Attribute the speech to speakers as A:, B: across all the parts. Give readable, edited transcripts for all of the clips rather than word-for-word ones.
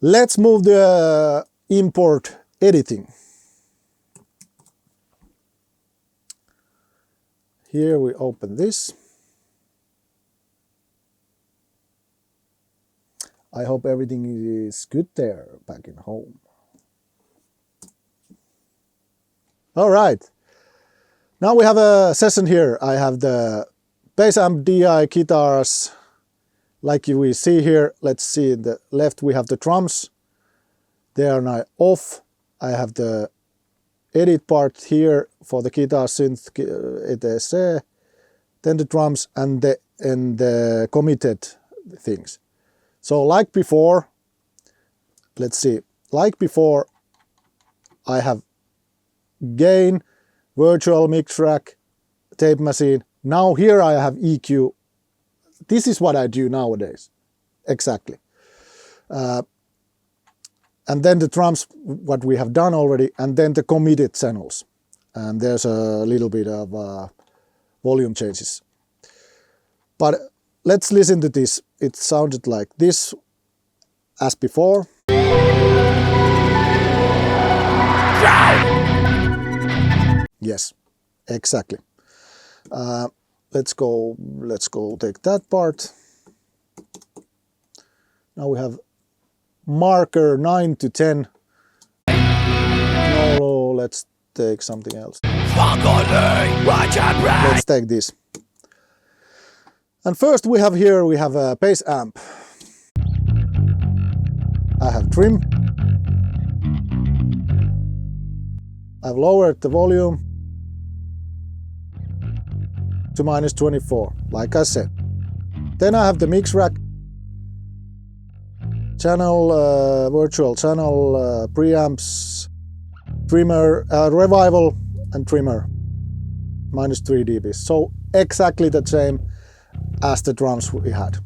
A: Let's move the import editing. Here we open this. I hope everything is good there back in home. All right. Now we have a session here. I have the bass amp DI guitars. Like we see here, let's see, in the left we have the drums. They are now off. I have the edit part here for the guitar synth, etc. Then the drums and the committed things. So like before, let's see, like before, I have gain, virtual mix rack, tape machine. Now here I have EQ. This is what I do nowadays, exactly. And then the drums, what we have done already, and then the committed channels. And there's a little bit of volume changes. But let's listen to this. It sounded like this as before. Yes, exactly. Let's go take that part. Now we have marker 9 to 10. No, let's take something else. Let's take this. And first we have here, we have a bass amp. I have trim. I've lowered the volume to -24, like I said. Then I have the mix rack, channel, virtual channel, preamps, trimmer, revival and trimmer, -3 dB. So exactly the same as the drums we had.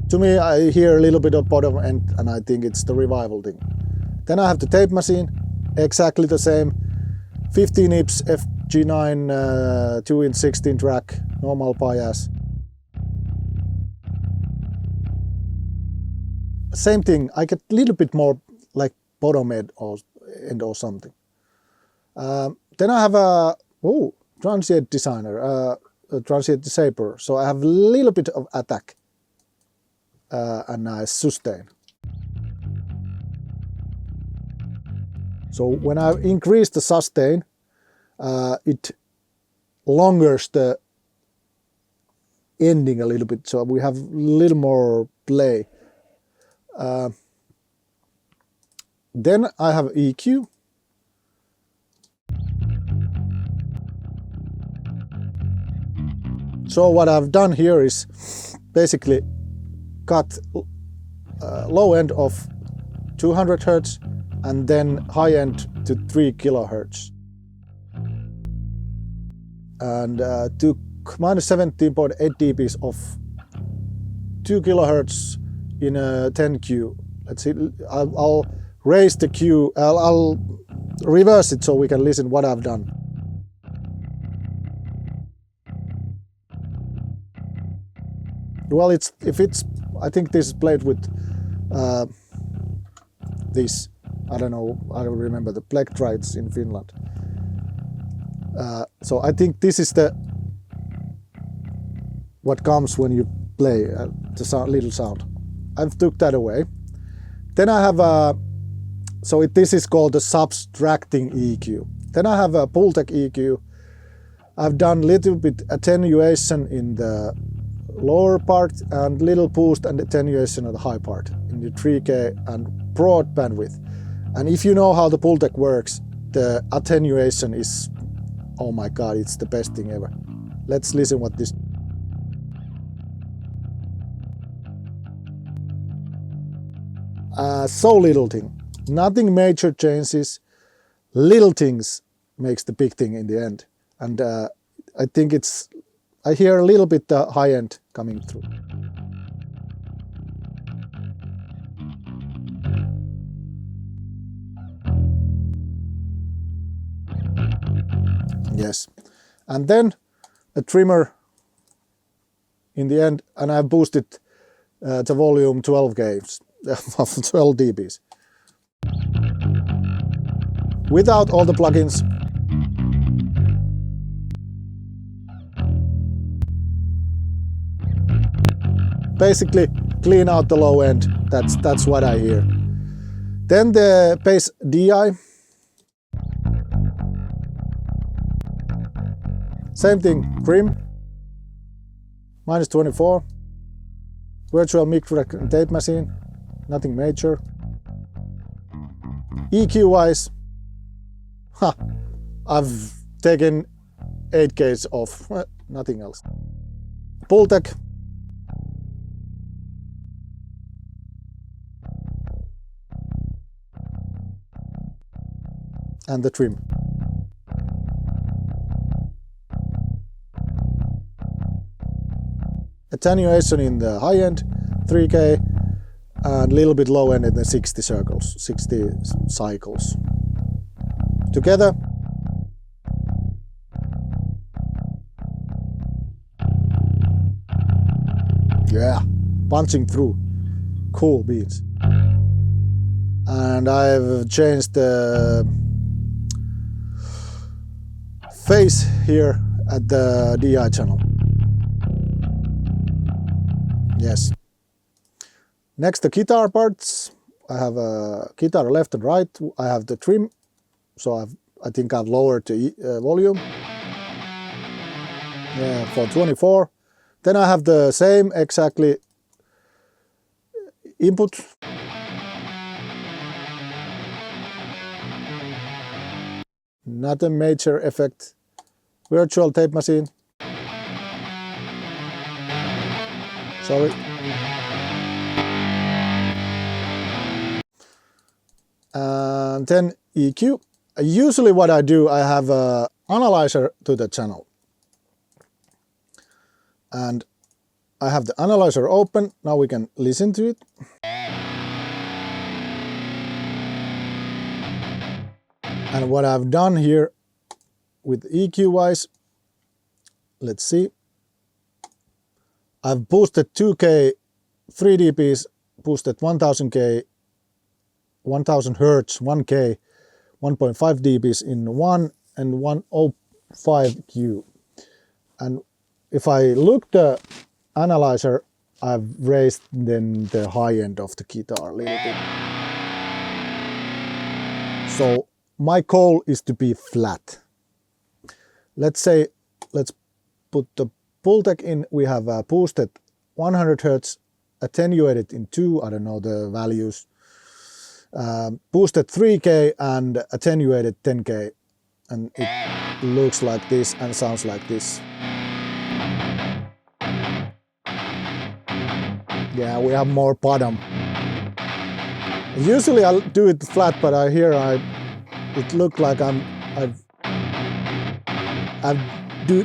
A: To me, I hear a little bit of bottom end, and I think it's the revival thing. Then I have the tape machine, exactly the same. 15 IPS FG9 2-inch 16 track, normal bias. Same thing, I get a little bit more like bottom end or something. Then I have a transient designer, a transient disaber. So I have a little bit of attack. And I sustain. So when I increase the sustain, it longers the ending a little bit, so we have a little more play. Then I have EQ. So what I've done here is basically cut low end of 200 Hz and then high end to 3 kHz. And took -17.8 dB of 2 kHz in a 10Q. Let's see, I'll raise the Q, I'll reverse it so we can listen what I've done. Well, I think this is played with this, I don't remember, the plectrites in Finland. So I think this is what comes when you play the little sound. I've took that away. Then I have this is called the subtracting EQ. Then I have a Pultec EQ. I've done little bit attenuation in the lower part and little boost and attenuation on the high part in the 3K and broad bandwidth. And if you know how the Pultec works, the attenuation is, oh my god, it's the best thing ever. Let's listen what this. So little thing, nothing major changes, little things makes the big thing in the end. And I think I hear a little bit the high end coming through. Yes, And then a trimmer in the end, and I've boosted the volume 12 games, 12 dBs. Without all the plugins. Basically clean out the low end, that's what I hear. Then the bass DI. Same thing, trim, -24. Virtual mic rack and tape machine, nothing major. EQ wise, I've taken 8Ks off, nothing else. Pultec. And the trim. Attenuation in the high end, 3K, and a little bit low end in the 60 cycles. Together, yeah, punching through, cool beats. And I've changed the phase here at the DI channel. Yes. Next, the guitar parts. I have a guitar left and right. I have the trim, so I think I've lowered the volume. Yeah, for 24. Then I have the same exactly input. Not a major effect. Virtual tape machine. Sorry. And then EQ. Usually what I do, I have an analyzer to the channel. And I have the analyzer open. Now we can listen to it. And what I've done here with EQ wise, let's see. I've boosted 2K 3 dBs, boosted 1000K, 1000 Hertz, 1K, 1.5 dBs in 1 and 105Q. And if I look the analyzer, I've raised then the high end of the guitar a little bit. So my goal is to be flat. Let's say, let's put the Pultec in. We have boosted 100 Hertz, attenuated in 2, I don't know the values, boosted 3K and attenuated 10K. And it looks like this and sounds like this. Yeah, we have more bottom. Usually I'll do it flat, but it looked like I've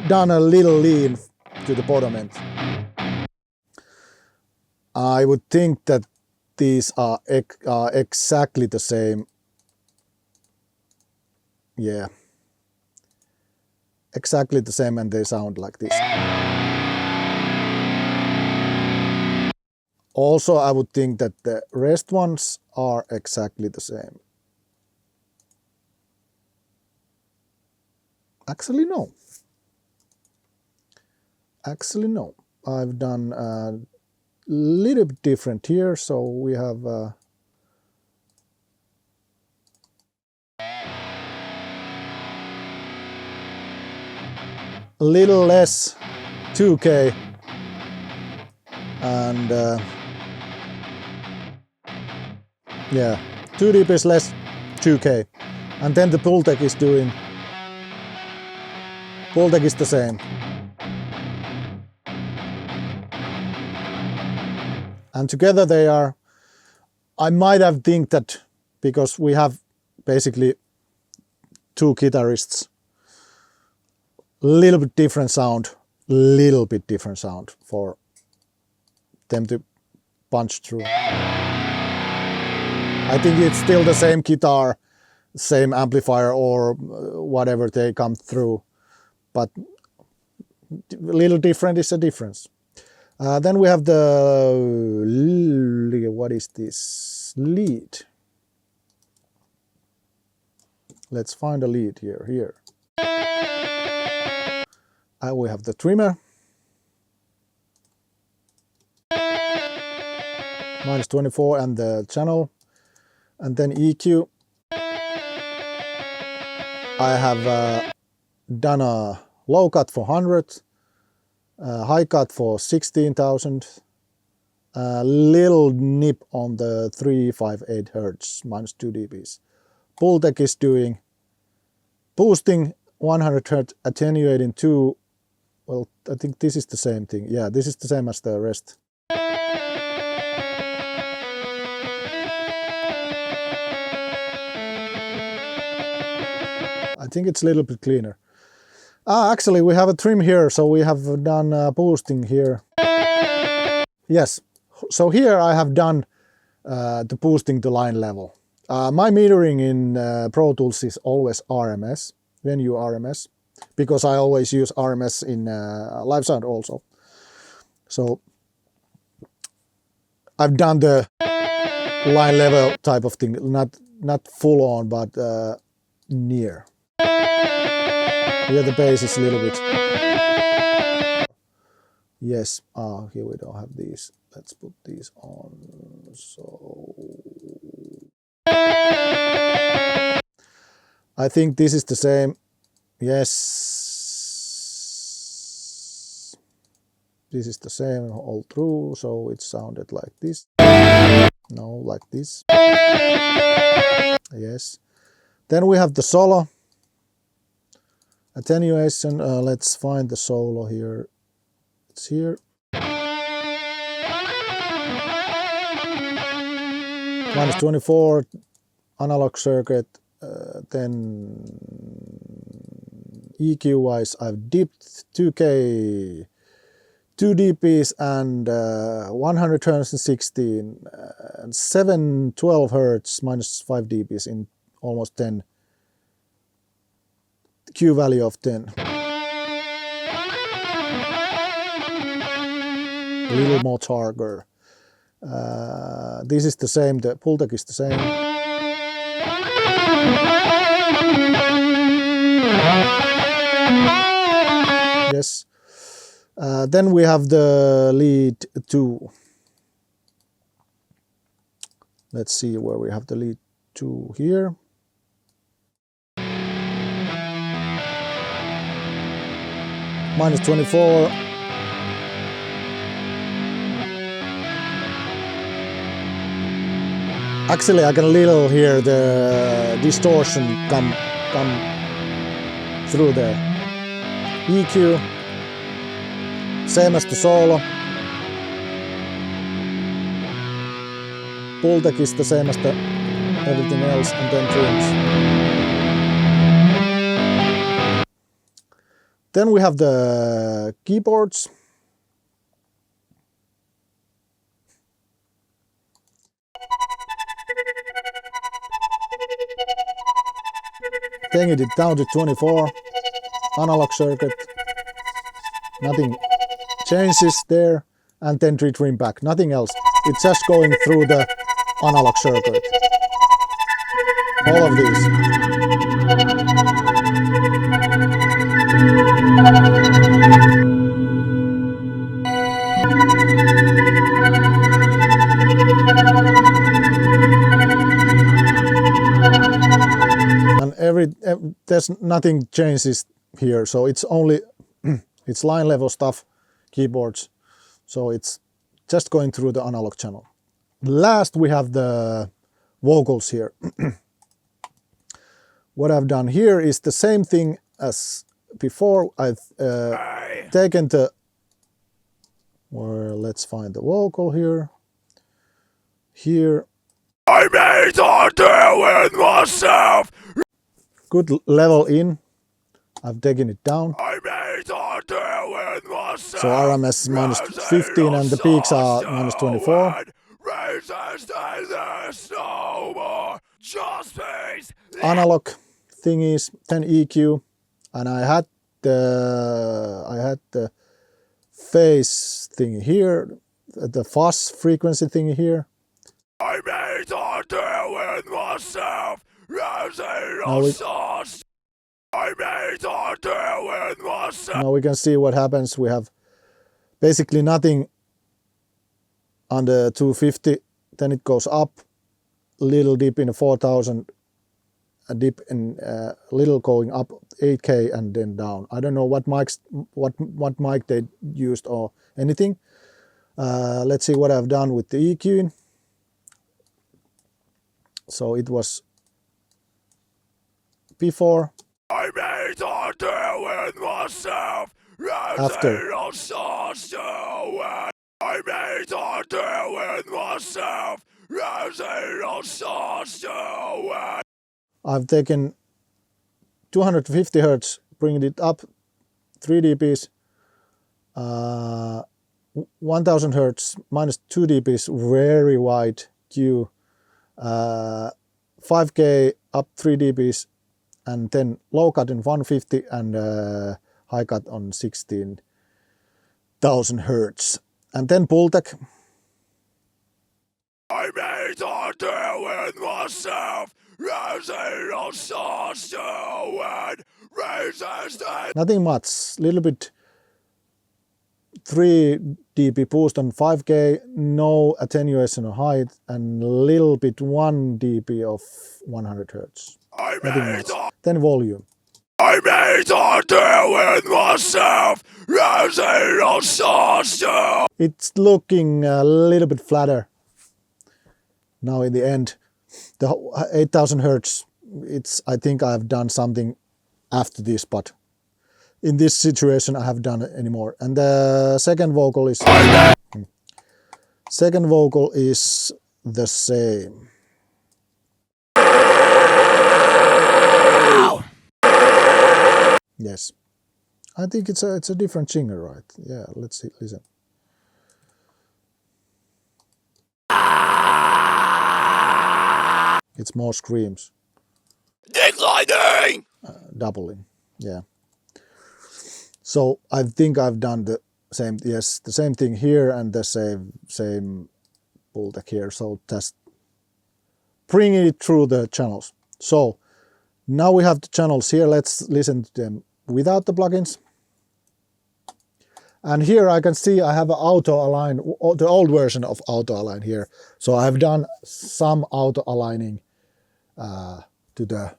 A: done a little lean to the bottom end. I would think that these are exactly the same. Yeah, exactly the same, and they sound like this. Also, I would think that the rest ones are exactly the same. Actually, no. Actually, no. I've done a little bit different here, so we have a little less 2K and yeah, 2 dBs less 2K. And then the Pultec is doing, Pultec is the same. And together they are, I might have think that because we have basically 2 guitarists, little bit different sound for them to punch through. I think it's still the same guitar, same amplifier or whatever they come through, but a little different is a difference. Then we have the, what is this? Lead. Let's find a lead here. We have the trimmer. -24 and the channel. And then EQ. I have done a low cut for 100, high cut for 16,000, a little nip on the 358 Hertz, -2 dBs. Pultec is doing boosting 100 Hertz, attenuating 2. Well, I think this is the same thing. Yeah, this is the same as the rest. I think it's a little bit cleaner. Actually, we have a trim here, so we have done boosting here. Yes, so here I have done the boosting to line level. My metering in Pro Tools is always RMS, venue RMS, because I always use RMS in live sound also. So I've done the line level type of thing, not full on, but near. Here the bass is a little bit. Yes, here we don't have these. Let's put these on. So I think this is the same. Yes, this is the same all through, so it sounded like this. No, like this. Yes. Then we have the solo. Attenuation, let's find the solo here. It's here. -24 analog circuit. Then EQ wise, I've dipped 2K, 2 dBs and 100 Hertz and 16 and 712 Hertz -5 dBs in almost 10. Q value of 10. A little more charger. This is the same, the Pultec is the same. Yes. Then we have the lead 2. Let's see where we have the lead 2 here. -24. Actually, I can little hear the distortion come through there. EQ, same as the solo. Pultec is the same as the everything else, and then trims. Then we have the keyboards. Taking it down to 24, analog circuit, nothing changes there, and then retrim back, nothing else. It's just going through the analog circuit. All of these. And there's nothing changes here, so it's only it's line level stuff, keyboards, so it's just going through the analog channel. Last we have the vocals here. What I've done here is the same thing as before. I've taken the, well, let's find the vocal here. Here. I made a deal with myself. Good level in. I've taken it down. I made a deal with myself. So RMS is -15 and the peaks are -24. Analog thingies, 10 EQ, and I had the phase thing here, the fuzz frequency thing here.
B: I made a deal with myself.
A: Now we can see what happens. We have basically nothing under 250, then it goes up, little dip in 4000, a dip in little going up 8K and then down. I don't know what mic they used or anything. Let's see what I've done with the EQ. So it was before.
B: I made a deal with myself.
A: After.
B: I made a deal with myself.
A: I've taken 250 hertz, bringing it up 3 dBs, 1000 hertz minus 2 dBs, very wide Q, 5K up 3 dBs, and then low cut in 150 and high cut on 16,000 hertz. And then Pultec.
B: I made a deal with myself.
A: Nothing much, little bit 3 dB boost on 5K, no attenuation of height, and little bit 1 dB of 100 hertz. Nothing much. Then volume.
B: I made a deal with myself.
A: It's looking a little bit flatter now in the end. The 8000 hertz, I think I've done something after this, but in this situation I haven't done it anymore. And the second vocal is the same. Yes, I think it's a different singer, right? Yeah, let's see, listen. It's more screams.
B: Declining!
A: Doubling, yeah. So I think I've done the same, yes, the same thing here and the same Pultec here. So just bringing it through the channels. So now we have the channels here. Let's listen to them without the plugins. And here I can see I have an auto align, the old version of auto align here. So I've done some auto aligning to the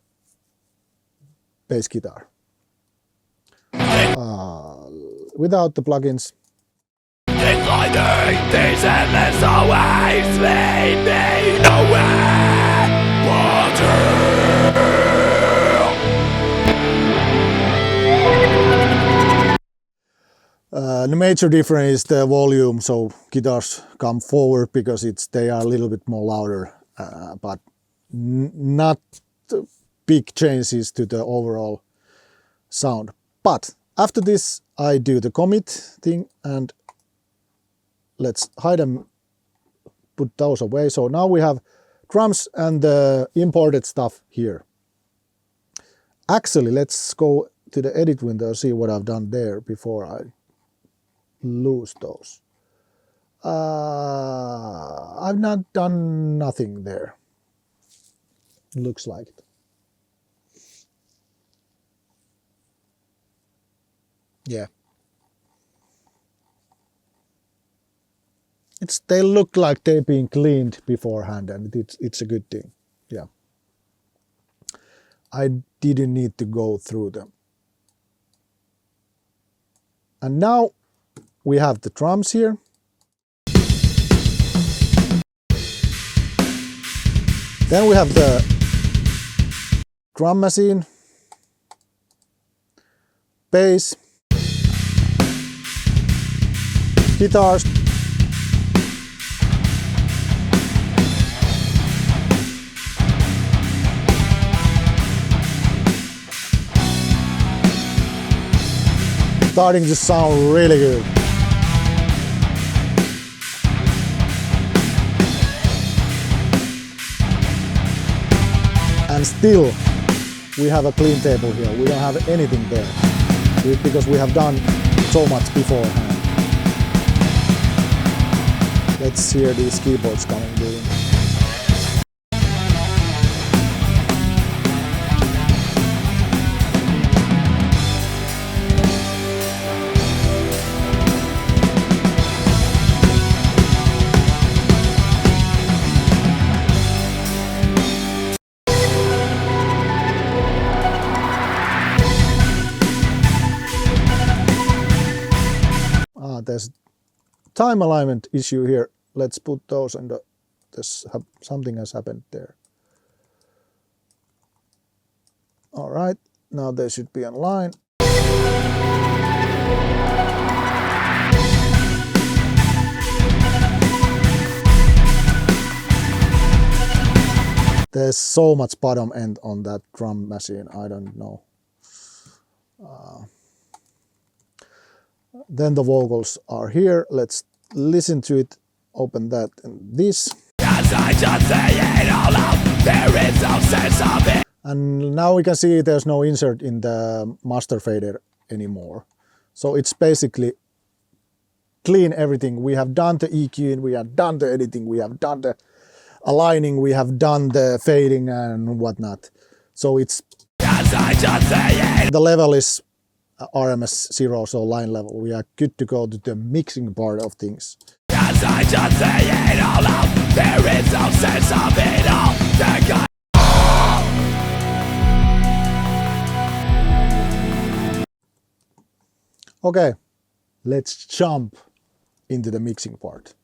A: bass guitar. Without the plugins.
B: Declining, these endless always lead me nowhere.
A: The major difference is the volume, so guitars come forward because they are a little bit more louder, but not big changes to the overall sound. But after this I do the commit thing and let's hide them, put those away. So now we have drums and the imported stuff here. Actually, let's go to the edit window and see what I've done there before I lose those. I've not done nothing there. Looks like it. Yeah. They look like they've been cleaned beforehand, and it's a good thing. Yeah. I didn't need to go through them. And now we have the drums here. Then we have the drum machine, bass, guitars, starting to sound really good. And still we have a clean table here, we don't have anything there. because we have done so much beforehand. Let's hear these keyboards coming in. There's time alignment issue here. Let's put those in the, something has happened there. All right, now they should be online. There's so much bottom end on that drum machine, I don't know. Then the vocals are here. Let's listen to it. Open that and this.
B: As I just say it all out, there is no sense of it.
A: And now we can see there's no insert in the master fader anymore. So it's basically clean everything. We have done the EQing, we have done the editing, we have done the aligning, we have done the fading and whatnot. So it's,
B: As I just say it.
A: the level is RMS 0, so line level. We are good to go to the mixing part of things.
B: As I just say it all out, there is no sense of it all. The guy.
A: Okay, let's jump into the mixing part.